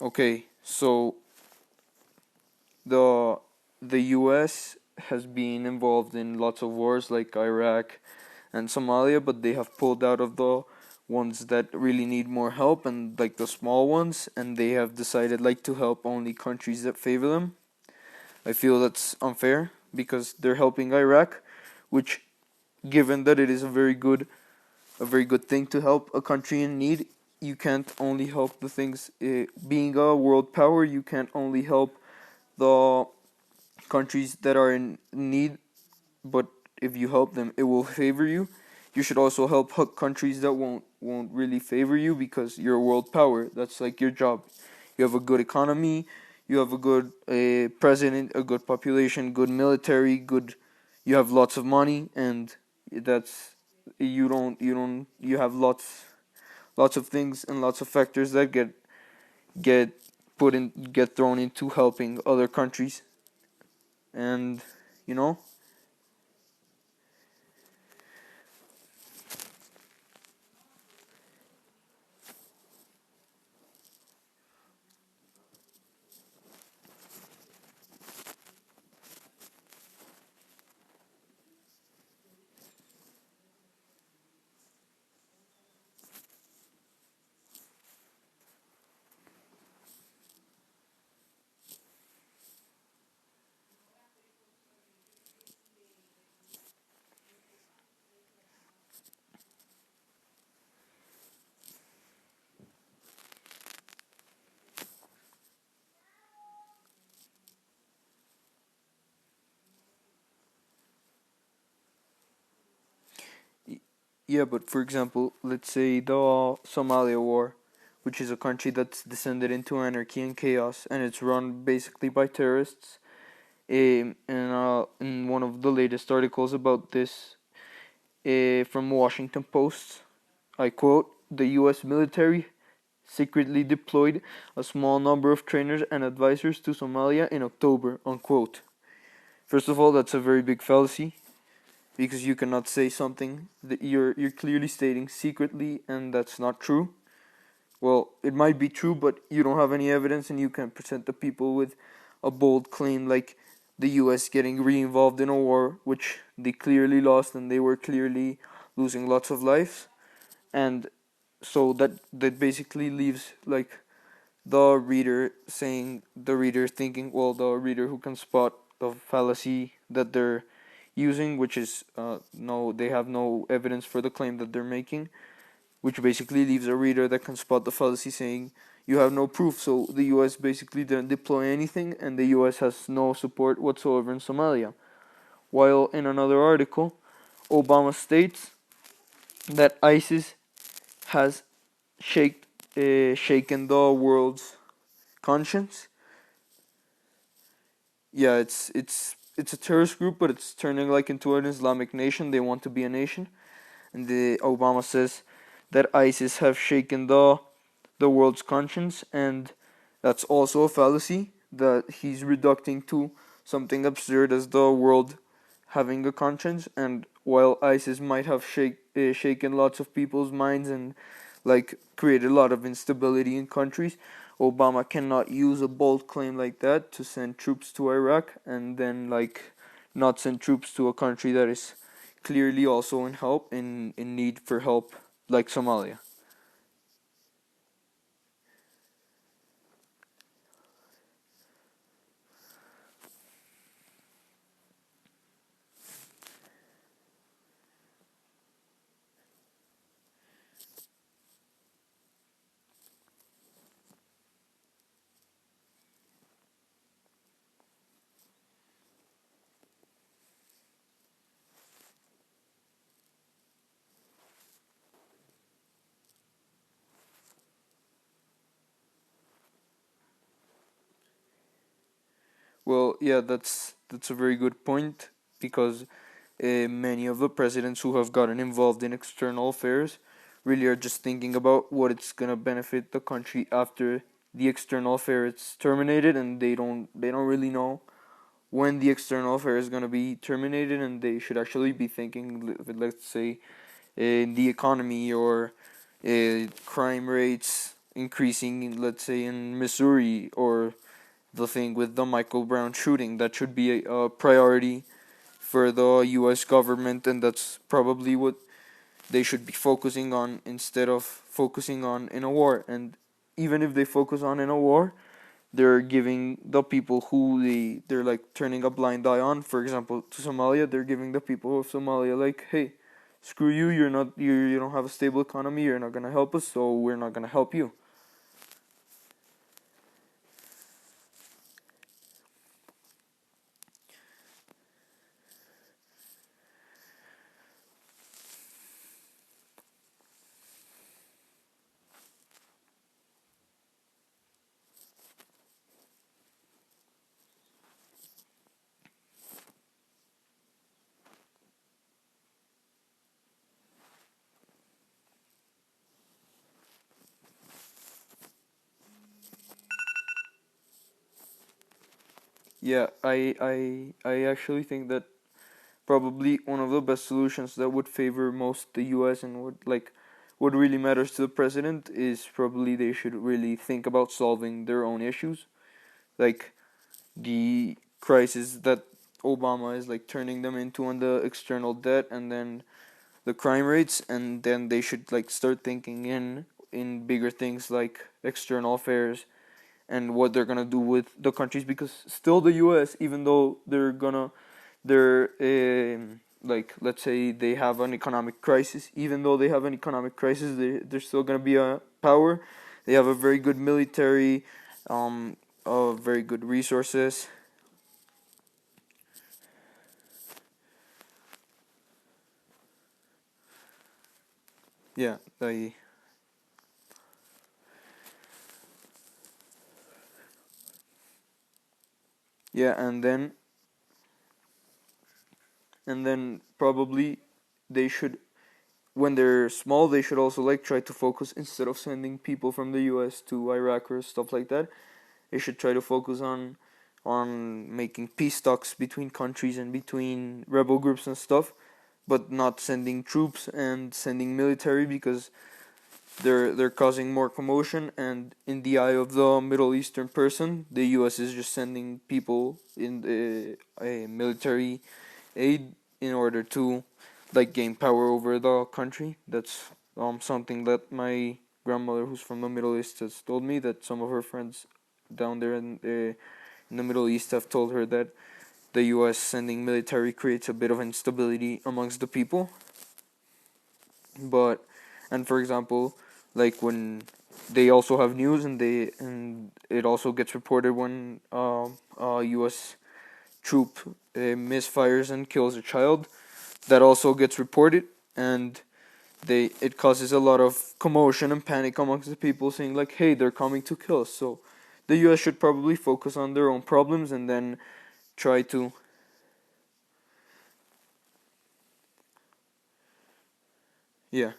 Okay, so the the U.S. has been involved in lots of wars like Iraq and Somalia, but they have pulled out of the ones that really need more help and like the small ones, and they have decided like to help only countries that favor them. I feel that's unfair because they're helping Iraq, which, given that it is a very good thing to help a country in need, you can't only help the things. Being a world power, you can't only help the countries that are in need, but if you help them, it will favor you. You should also help countries that won't really favor you because you're a world power. That's like your job. You have a good economy, you have a good president, a good population, good military, good. You have lots of money, and that's you have lots of things and lots of factors that get get thrown into helping other countries, and you know. Yeah, but for example, let's say the Somalia war, which is a country that's descended into anarchy and chaos, and it's run basically by terrorists. In one of the latest articles about this, from Washington Post, I quote: "The U.S. military secretly deployed a small number of trainers and advisors to Somalia in October." Unquote. First of all, that's a very big fallacy because you cannot say something that you're clearly stating secretly and that's not true. Well, it might be true, but you don't have any evidence and you can present the people with a bold claim like the US getting re-involved in a war which they clearly lost and they were clearly losing lots of lives. And so that basically leaves like the reader thinking, well, the reader who can spot the fallacy that they're using, which is no, they have no evidence for the claim that they're making, which basically leaves a reader that can spot the fallacy saying you have no proof. So the U.S. basically didn't deploy anything, and the U.S. has no support whatsoever in Somalia. While in another article, Obama states that ISIS has shaken the world's conscience. Yeah, it's a terrorist group, but it's turning like into an Islamic nation. They want to be a nation, and the Obama says that ISIS have shaken the world's conscience, and that's also a fallacy that he's reducting to something absurd as the world having a conscience. And while ISIS might have shaken lots of people's minds and like created a lot of instability in countries, Obama cannot use a bold claim like that to send troops to Iraq and then like not send troops to a country that is clearly also in need for help like Somalia. Well, yeah, that's a very good point because many of the presidents who have gotten involved in external affairs really are just thinking about what it's gonna benefit the country after the external affair is terminated, and they don't really know when the external affair is gonna be terminated, and they should actually be thinking, let's say, in the economy or crime rates increasing, let's say, in Missouri, or the thing with the Michael Brown shooting. That should be a priority for the U.S. government, and that's probably what they should be focusing on instead of focusing on in a war. And even if they focus on in a war, they're giving the people who they're like turning a blind eye on. For example, to Somalia, they're giving the people of Somalia like, hey, screw you, you don't have a stable economy, you're not gonna help us, so we're not gonna help you. Yeah, I actually think that probably one of the best solutions that would favor most the US and would like what really matters to the president is probably they should really think about solving their own issues. Like the crisis that Obama is like turning them into on the external debt, and then the crime rates, and then they should like start thinking in bigger things like external affairs and what they're gonna do with the countries, because still the U.S., even though they're like, let's say they have an economic crisis, even though they have an economic crisis, they're still gonna be a power. They have a very good military, very good resources. Yeah, they yeah, and then probably they should, when they're small, they should also like try to focus, instead of sending people from the US to Iraq or stuff like that, they should try to focus on making peace talks between countries and between rebel groups and stuff, but not sending troops and sending military, because they're causing more commotion, and in the eye of the Middle Eastern person, the US is just sending people in the a military aid in order to like gain power over the country. That's something that my grandmother, who's from the Middle East, has told me, that some of her friends down there in the Middle East have told her that the U.S. sending military creates a bit of instability amongst the people. But and for example, like when they also have news, and it also gets reported when a U.S. troop misfires and kills a child, that also gets reported, and it causes a lot of commotion and panic amongst the people, saying like, hey, they're coming to kill us. So the US should probably focus on their own problems, and then try to yeah.